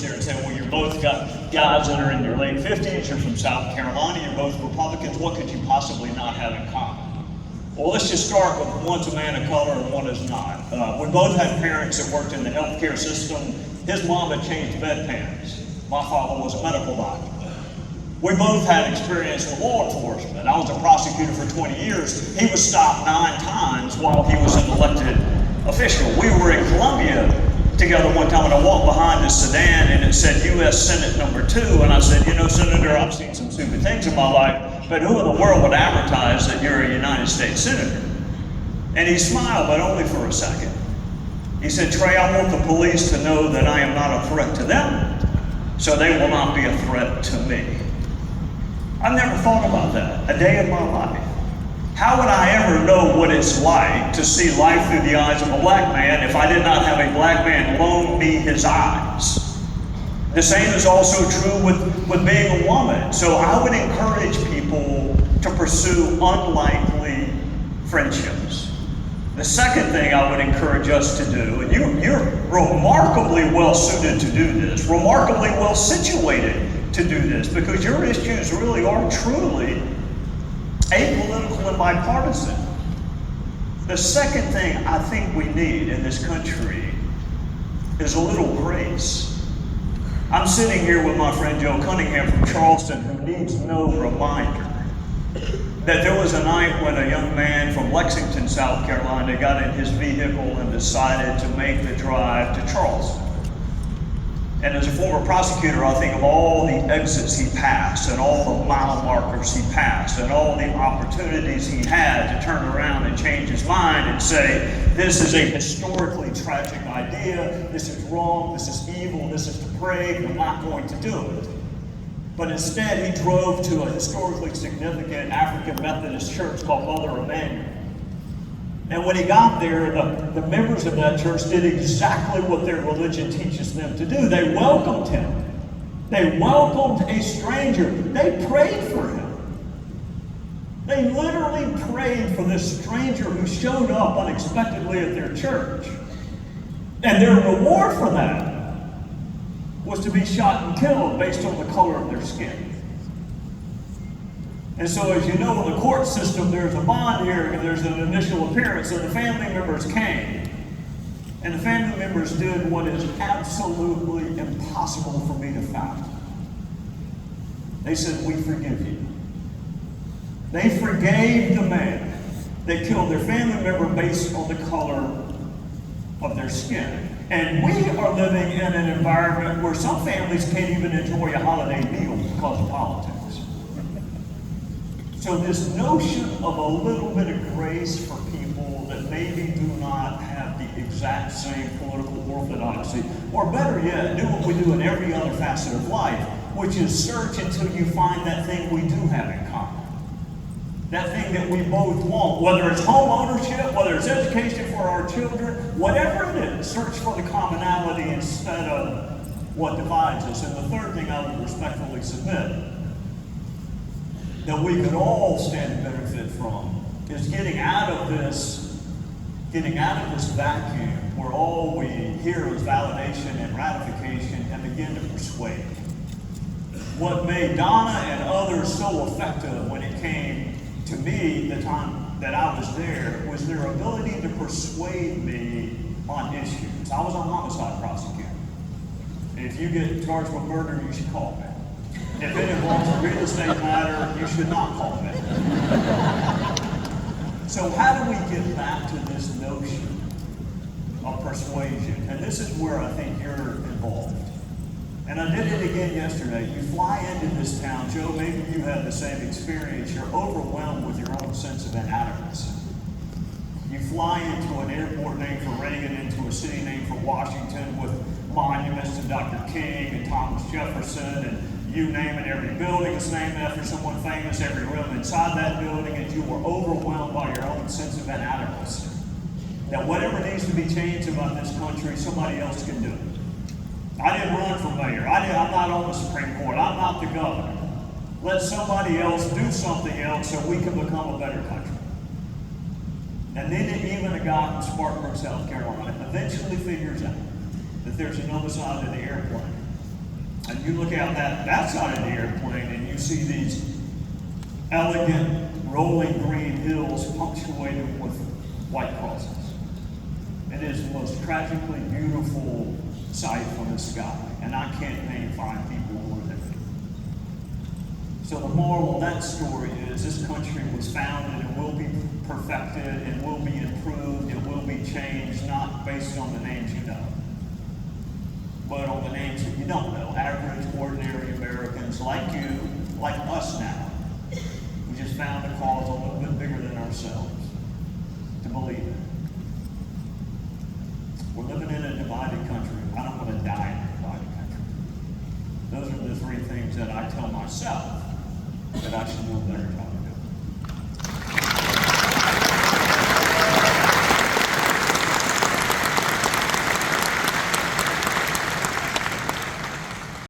there and say, well, you're both got guys that are in your late 50s, you're from South Carolina, you're both Republicans, what could you possibly not have in common? Well, let's just start with one's a man of color and one is not. We both had parents that worked in the healthcare system. His mom had changed bedpans. My father was a medical doctor. We both had experience with law enforcement. I was a prosecutor for 20 years. He was stopped 9 times while he was an elected official. We were in Columbia together one time, and I walked behind this sedan and it said U.S. Senate number 2, and I said, you know, Senator, I've seen some stupid things in my life, but who in the world would advertise that you're a United States Senator? And he smiled, but only for a second. He said, Trey, I want the police to know that I am not a threat to them, so they will not be a threat to me. I've never thought about that a day in my life. How would I ever know what it's like to see life through the eyes of a black man if I did not have a black man loan me his eyes? The same is also true with being a woman. So I would encourage people to pursue unlikely friendships. The second thing I would encourage us to do, and you're remarkably well suited to do this, remarkably well situated to do this, because your issues really are truly apolitical and bipartisan. The second thing I think we need in this country is a little grace. I'm sitting here with my friend Joe Cunningham from Charleston, who needs no reminder that there was a night when a young man from Lexington, South Carolina got in his vehicle and decided to make the drive to Charleston. And as a former prosecutor, I think of all the exits he passed and all the mile markers he passed and all the opportunities he had to turn around and change his mind and say, this is a historically tragic idea, this is wrong, this is evil, this is depraved, we're not going to do it. But instead, he drove to a historically significant African Methodist church called Mother Emanuel. And when he got there, the members of that church did exactly what their religion teaches them to do. They welcomed him. They welcomed a stranger. They prayed for him. They literally prayed for this stranger who showed up unexpectedly at their church. And their reward for that was to be shot and killed based on the color of their skin. And so, as you know, in the court system, there's a bond hearing and there's an initial appearance, and the family members came. And the family members did what is absolutely impossible for me to fathom. They said, we forgive you. They forgave the man that killed their family member based on the color of their skin. And we are living in an environment where some families can't even enjoy a holiday meal because of politics. So this notion of a little bit of grace for people that maybe do not have the exact same political orthodoxy, or better yet, do what we do in every other facet of life, which is search until you find that thing we do have in common. That thing that we both want, whether it's home ownership, whether it's education for our children, whatever it is, search for the commonality instead of what divides us. And the third thing I would respectfully submit that we could all stand to benefit from is getting out of this vacuum where all we hear is validation and ratification and begin to persuade. What made Donna and others so effective when it came to me the time that I was there was their ability to persuade me on issues. I was a homicide prosecutor. If you get charged with murder, you should call me. If it involves a real estate matter, you should not call me. So how do we get back to this notion of persuasion? And this is where I think you're involved. And I did it again yesterday. You fly into this town, Joe, maybe you had the same experience. You're overwhelmed with your own sense of inadequacy. You fly into an airport named for Reagan, into a city named for Washington, with monuments to Dr. King and Thomas Jefferson, and you name it, every building is named after someone famous, every room inside that building, and you were overwhelmed by your own sense of inadequacy. That whatever needs to be changed about this country, somebody else can do it. I didn't run for mayor. I'm not on the Supreme Court. I'm not the governor. Let somebody else do something else so we can become a better country. And then even a guy from Spartanburg, South Carolina, eventually figures out that there's another side to the airplane. you look out that side of the airplane and you see these elegant rolling green hills punctuated with white crosses. It is the most tragically beautiful sight from the sky, and I can't name 5 people who are there. So the moral of that story is this country was founded and will be perfected and will be improved and will be changed, not based on the names you know, but on the names that you don't know. Average, ordinary Americans like you, like us now. We just found a cause a little bit bigger than ourselves to believe in. We're living in a divided country. I don't want to die in a divided country. Those are the 3 things that I tell myself that I should do a better job.